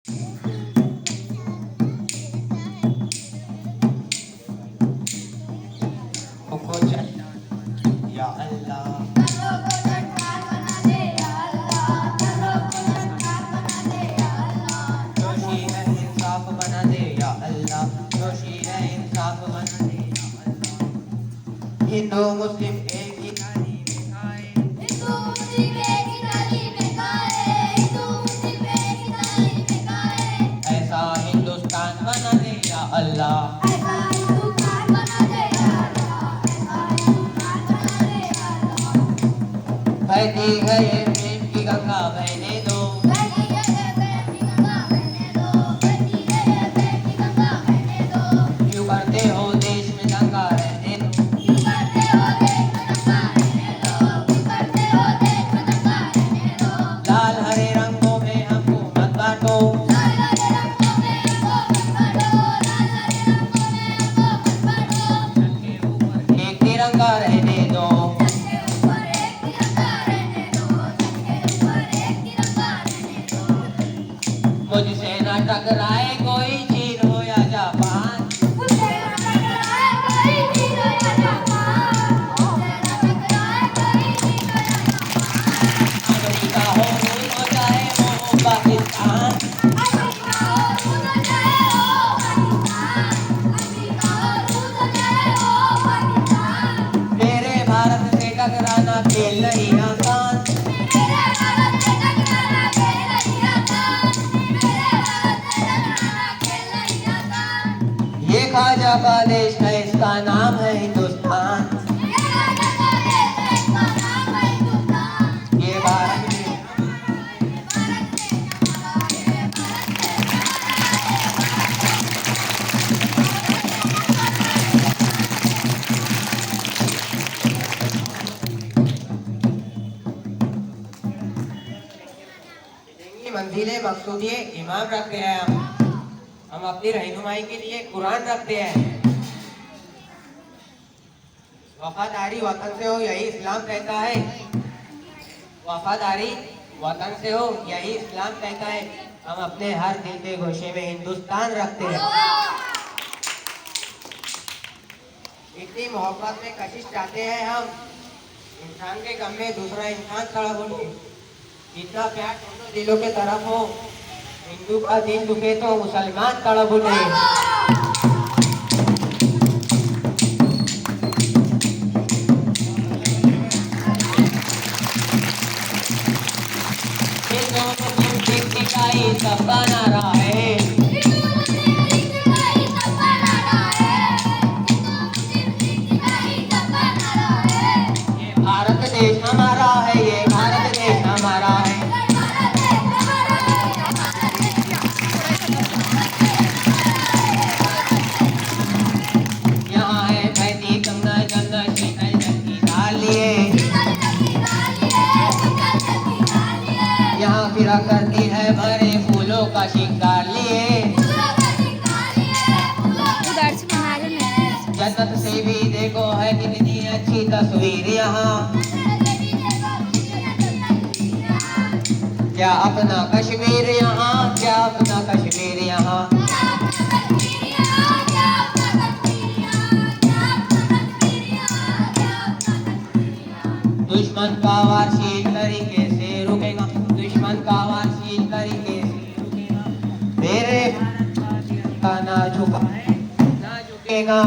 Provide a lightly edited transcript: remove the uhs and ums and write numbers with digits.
को या अल्लाह जोशी है इंसाफ बना दे या अल्लाह जोशी है इंसाफ बना दे या अल्लाह हिंदू मुस्लिम एक ही थाली में खाए हिंदू मुस्लिम एक ही थाली में खाए हिंदू मुस्लिम एक ही थाली में खाए ऐसा हिंदुस्तान बना दे या अल्लाह ऐसा हिंदुस्तान बना दे या अल्लाह ऐसा हिंदुस्तान बना दे या अल्लाह बहती है ये प्रेम की गंगा बहने दो बहती है ये प्रेम की गंगा बहने दो बहती है ये प्रेम की गंगा बहने दो क्यों करते हो देश में दंगा रहने दो क्यों करते हो देश में दंगा रहने दो क्यों करते हो देश में दंगा रहने दो लाल हरे रंगों में हमको मत बांटो लाल हरे रंगों में हमको मत बांटो लाल हरे रंगों में हमको मत बांटो छत के ऊपर एक तिरंगा रहने दो छत के ऊपर एक तिरंगा रहने दो छत के ऊपर एक तिरंगा रहने दो मुझसे ना टकराए कोई चीन हो या जापान मुझसे ना टकराए कोई चीन हो या जापान मुझसे ना टकराए कोई चीन हो या जापान अमेरिका हो रूस हो चाहे हो पाकिस्तान अमेरिका हो रूस हो चाहे हो पाकिस्तान अमेरिका हो रूस हो चाहे हो पाकिस्तान मेरे भारत से टकराना खेल नहीं आसान मेरे भारत से टकराना खेल नहीं आसान मेरे भारत से टकराना खेल नहीं आसान ये खाजा का देश है इसका नाम है हिंदुस्तान ये राजा का देश है इसका नाम है हिंदुस्तान ये भारत में भारत देश हमारा ये भारत देश जिंदगी मंजिलें मकसूदिये इमाम रखते हैं हम अपनी रहनुमाई के लिए कुरान रखते हैं वफादारी वतन से हो यही इस्लाम कहता है वफादारी वतन से हो यही इस्लाम कहता है हम अपने हर दिल के गोशे में हिंदुस्तान रखते हैं इतनी मोहब्बत में कशिश चाहते हैं हम इंसान के गम में दूसरा इंसान तड़प उठे जितना प्यार दोनों दिलों के तरफ हो हिंदू का दिल दुखे तो मुसलमान तड़प उठे हिंदू मुस्लिम सिख ईसाई सबका नारा है हिंदू मुस्लिम सिख ईसाई सबका नारा है हिंदू मुस्लिम सिख ईसाई सबका नारा है ये भारत देश हमारा है ये भारत देश हमारा है भारत देश हमारा है भारत देश यहाँ है बहती गंगा जमुना शीतल जल की डालिए यहाँ फिरा करती है भरे फूलों का शिंगार लिए जन्नत से भी देखो है कितनी अच्छी तस्वीर यहाँ क्या अपना कश्मीर यहाँ क्या अपना कश्मीर यहाँ दुश्मन का वार शील तरीके से रुकेगा दुश्मन का वार शील तरीके से रुकेगा मेरे भारत का ना झुका है ना झुकेगा